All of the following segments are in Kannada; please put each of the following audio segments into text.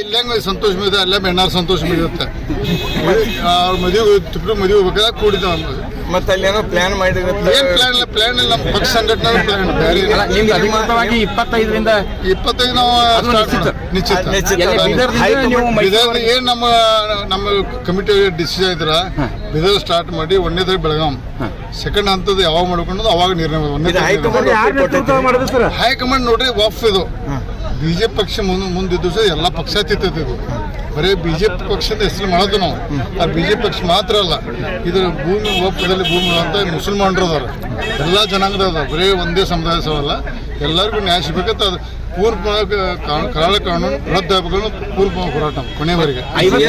ಇಲ್ಲಂಗ ಸಂತೋಷ ಇದೆ ಅಲ್ಲ ಬೆಣ್ಣಾರ ಸಂತೋಷ ಇರುತ್ತೆ ಅವ್ರ ಮದುವೆ ತಿಪ್ಪರು ಮದುವೆ ಹೋಗ್ಬೇಕಾದ್ರೆ ಕೂಡಿದ ಮತ್ತೆ ಅಲ್ಲಿ ಏನೋ ಪ್ಲಾನ್ ಮಾಡಿರುತ್ತೆ. ಏನ್ ಪ್ಲಾನ್ ಇಲ್ಲ, ಪ್ಲಾನ್ ಇಲ್ಲ. ನಮ್ಮ ಪಕ್ಷ ಸಂಘಟನೆ ಪ್ಲಾನ್ ಬೇರೆ ನಿಮ್ಗೆ ಅಧಿಕೃತವಾಗಿ 25ರಿಂದ 25 ನಾವು ನಿಶ್ಚಿತ ಏನ್ ನಮ್ಮ ಕಮಿಟಿ ಡಿಸಿಷನ್ ಇದ್ರ ಬಿದರ್ ಸ್ಟಾರ್ಟ್ ಮಾಡಿ ಒಂದನೇದಾಗ ಬೆಳಗಾಂ ಸೆಕೆಂಡ್ ಹಂತದ ಯಾವಾಗ ಮಾಡ್ಕೊಂಡು ಅವಾಗ ನಿರ್ಣಯ. ಹೈಕಮಾಂಡ್ ನೋಡ್ರಿ ವಾಫ್ ಇದು ಬಿಜೆಪಿ ಪಕ್ಷ ಮುಂದಿದ್ದು ಸಹ ಎಲ್ಲ ಪಕ್ಷಾತೀತ ಇದು. ಬರೀ ಬಿಜೆಪಿ ಪಕ್ಷದ ಹೆಸರು ಮಾಡೋದು ನಾವು. ಆ ಬಿಜೆಪಿ ಪಕ್ಷ ಮಾತ್ರ ಅಲ್ಲ, ಇದರ ಭೂಮಿ ಒಪ್ಪದಲ್ಲಿ ಭೂಮಿ ಅಂತ ಮುಸಲ್ಮಾನರು ಅದಾರ, ಎಲ್ಲ ಜನಾಂಗದ ಅದ, ಬರೀ ಒಂದೇ ಸಮುದಾಯ ಸವಲ್ಲ. ಎಲ್ಲರಿಗೂ ನ್ಯಾಯ ಸಿಗಬೇಕಂತ ಅದು ಪೂರ್ವ ಕರಾಳ ಕಾನೂನು ರದ್ದಾಗಬೇಕು ಪೂರ್ವ ಹೋರಾಟ ಕೊನೆವರೆಗೆ. 50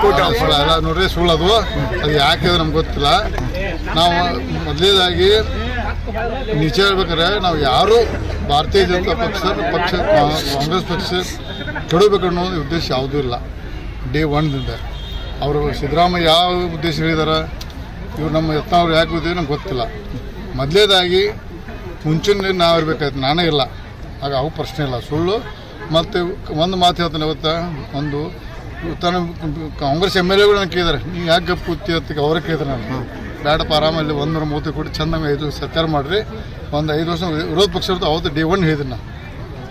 ಕೋಟಿ ಎಲ್ಲ ನೋಡ್ರಿ ಸುಳ್ಳು ಅದು ಯಾಕೆ ನಮ್ಗೆ ಗೊತ್ತಿಲ್ಲ. ನಾವು ಮೊದಲೇದಾಗಿ ನಿಜ ಹೇಳ್ಬೇಕಾದ್ರೆ ನಾವು ಯಾರು ಭಾರತೀಯ ಜನತಾ ಪಕ್ಷ ಕಾಂಗ್ರೆಸ್ ಪಕ್ಷ ಕೆಡಬೇಕು ಅನ್ನೋ ಉದ್ದೇಶ ಯಾವುದೂ ಇಲ್ಲ. ಡೇ 1ದಿಂದ ಅವರು ಸಿದ್ದರಾಮಯ್ಯ ಯಾವ ಉದ್ದೇಶ ಹೇಳಿದಾರ, ಇವ್ರು ನಮ್ಮ ಯತ್ನಾವ್ರು ಯಾಕೆ ಉದ್ದೇಶ ನಮ್ಗೆ ಗೊತ್ತಿಲ್ಲ. ಮೊದಲೇದಾಗಿ ಮುಂಚಿನ ನಾವು ಇರಬೇಕಾಯ್ತು, ನಾನೇ ಇಲ್ಲ, ಆಗ ಅವು ಪ್ರಶ್ನೆ ಇಲ್ಲ, ಸುಳ್ಳು. ಮತ್ತು ಒಂದು ಮಾತು ಹೇಳ್ತಾನೆ ಇವತ್ತು, ಒಂದು ತನ್ನ ಕಾಂಗ್ರೆಸ್ MLA ಗಳು ನನಗೆ ಕೇಳಿದಾರೆ, ನೀವು ಯಾಕೆ ಗಪ್ಪು ಕೂತಿ ಅಂತ ಅವ್ರಿಗೆ ಕೇಳಿದ್ರೆ ನಾನು ಬೇಡಪ್ಪ ಆರಾಮಲ್ಲಿ 130 ಕೋಟಿ ಚೆಂದಂಗೆ 5 ವರ್ಷ ಸರ್ಕಾರ ಮಾಡಿರಿ, ಒಂದು 5 ವರ್ಷ ವಿರೋಧ ಪಕ್ಷ ಇರುತ್ತೆ. ಅವತ್ತು ಡೇ 1 ಹೇಳಿದ್ರು ನಾನು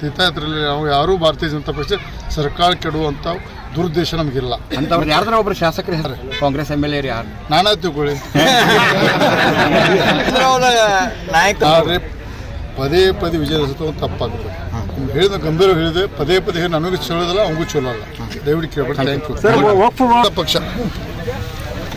ತೀರ್ಥಯಾತ್ರೆಯಲ್ಲಿ ನಾವು ಯಾರೂ ಭಾರತೀಯ ಜನತಾ ಪಕ್ಷ ಸರ್ಕಾರ ಕೆಡುವಂಥ ದುರುದ್ದೇಶ ನಮಗಿಲ್ಲ. ಅಂತವ್ರು ಯಾರ್ದಾರ ಒಬ್ಬರು ಶಾಸಕರು ಹೆಸರು ಕಾಂಗ್ರೆಸ್ MLA ಯಾರು ನಾನಾ ತಿಳ್ಕೊಳ್ಳಿ. ಆದರೆ ಪದೇ ಪದೇ ವಿಜಯಿಸುತ್ತ ತಪ್ಪಾಗುತ್ತೆ. ಹೇಳಿದ ಗಂಭೀರ ಹೇಳಿದೆ, ಪದೇ ಪದೇ ನನಗೂ ಚಲೋದಲ್ಲ, ಅವನಿಗೂ ಚಲೋ ಅಲ್ಲ. ದಯವಿಟ್ಟು ಕೇಳ್ಬಿಟ್ಟು ಥ್ಯಾಂಕ್ ಯು. ಪಕ್ಷ